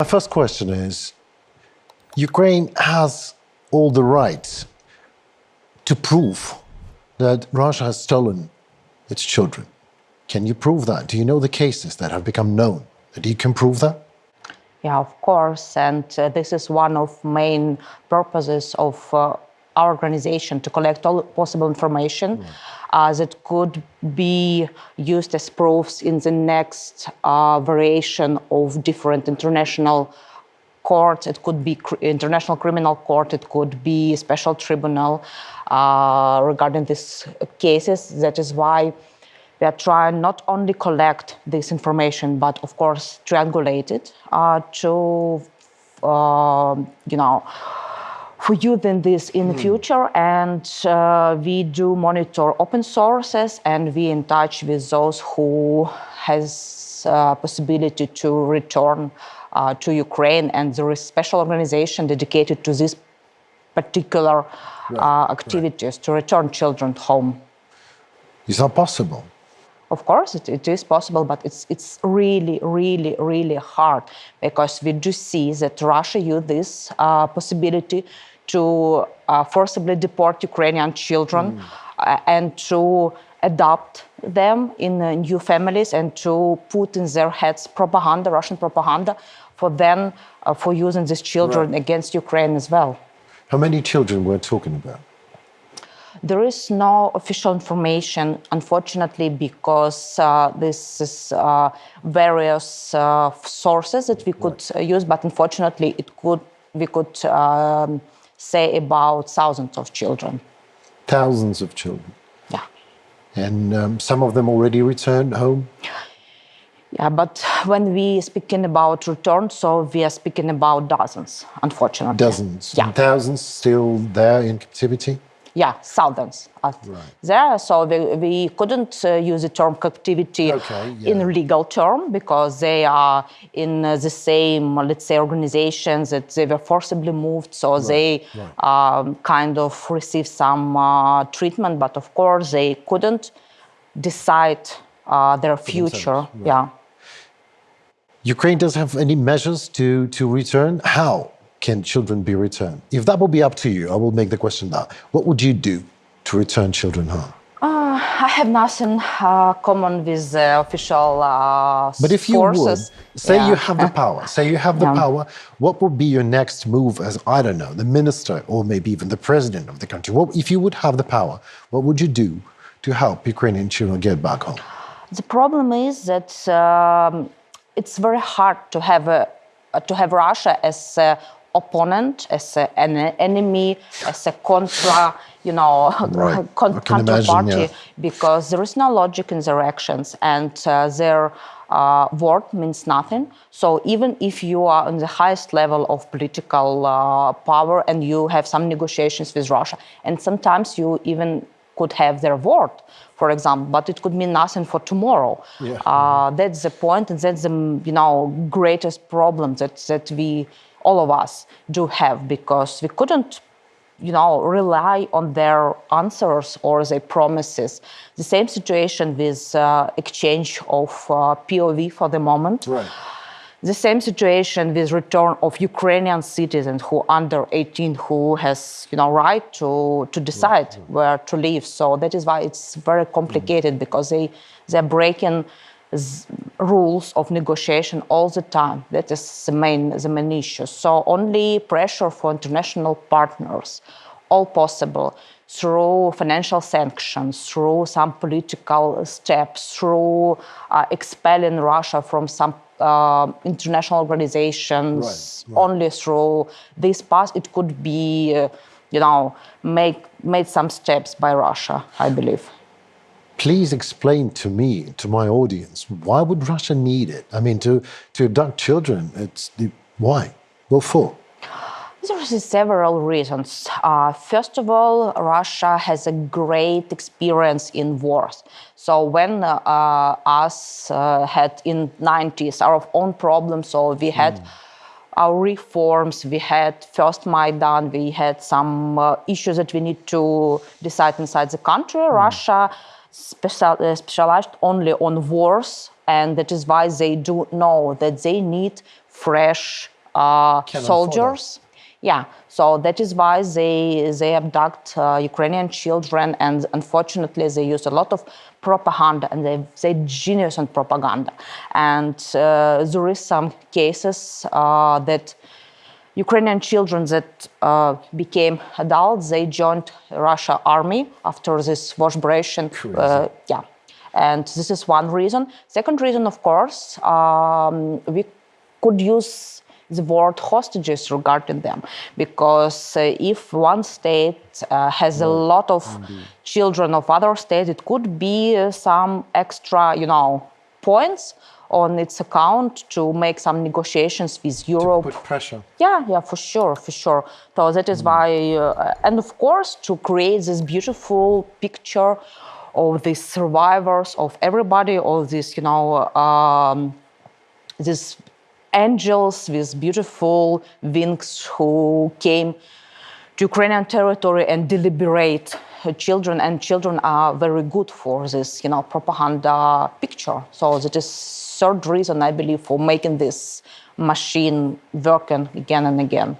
My first question is, Ukraine has all the rights to prove that Russia has stolen its children. Can you prove that? Do you know the cases that have become known that you can prove that? Yeah, of course, and this is one of main purposes of our organization, to collect all possible information that could be used as proofs in the next variation of different international courts. It could be international criminal court, it could be special tribunal regarding these cases. That is why we are trying not only collect this information, but of course triangulate it to, for using this in the future. And we do monitor open sources, and we in touch with those who has possibility to return to Ukraine. And there is special organization dedicated to this particular activities to return children home. Is that possible? Of course, it is possible, but it's really, really, really hard, because we do see that Russia used this possibility to forcibly deport Ukrainian children and to adopt them in new families, and to put in their heads propaganda, Russian propaganda, for using these children against Ukraine as well. How many children we're talking about? There is no official information, unfortunately, because this is various sources that we could use, but unfortunately we could say about thousands of children. Thousands of children? Yeah. And some of them already returned home? Yeah, but when we speaking about return, so we are speaking about dozens, unfortunately. Dozens? Yeah. Thousands still there in captivity? Yeah, thousands there. So we couldn't use the term captivity in legal term, because they are in the same, let's say, organizations that they were forcibly moved. So they kind of received some treatment, but of course they couldn't decide their future. Yeah. Ukraine doesn't have any measures to return. How can children be returned? If that will be up to you, I will make the question now. What would you do to return children home? I have nothing common with official But if you sources. would, say you have the power, power, what would be your next move as, I don't know, the minister or maybe even the president of the country? If you would have the power, what would you do to help Ukrainian children get back home? The problem is that it's very hard to have Russia as an opponent, as an enemy, as a counterparty, because there is no logic in their actions, and their word means nothing. So even if you are on the highest level of political power and you have some negotiations with Russia, and sometimes you even could have their word, for example, but it could mean nothing for tomorrow. That's the point, and that's the greatest problem that we, all of us, do have, because we couldn't rely on their answers or their promises. The same situation with exchange of POV for the moment. The same situation with return of Ukrainian citizens who under 18, who has right to decide where to live. So that is why it's very complicated, because they're breaking rules of negotiation all the time. That is the main issue. So only pressure for international partners, all possible, through financial sanctions, through some political steps, through expelling Russia from some international organizations, only through this path, it could be, made some steps by Russia, I believe. Please explain to me, to my audience, why would Russia need it? I mean, to abduct children, why? What for? There are several reasons. First of all, Russia has a great experience in wars. So when us had in 90s our own problems, so we had our reforms, we had first Maidan, we had some issues that we need to decide inside the country. Russia specialized only on wars, and that is why they do know that they need fresh Cannon soldiers. Yeah, so that is why they abduct Ukrainian children, and unfortunately they use a lot of propaganda, and they're genius on propaganda. And there is some cases that Ukrainian children that became adults, they joined Russia army after this vibration. Yeah, and this is one reason. Second reason, of course, we could use the word hostages regarding them, because if one state has a lot of children of other states, it could be some extra, points on its account to make some negotiations with Europe. Put pressure. Yeah, for sure. So that is why, and of course, to create this beautiful picture of the survivors, of everybody, of this, these angels with beautiful wings who came to Ukrainian territory and deliberate children, and children are very good for this, propaganda picture. So that is third reason, I believe, for making this machine working again and again.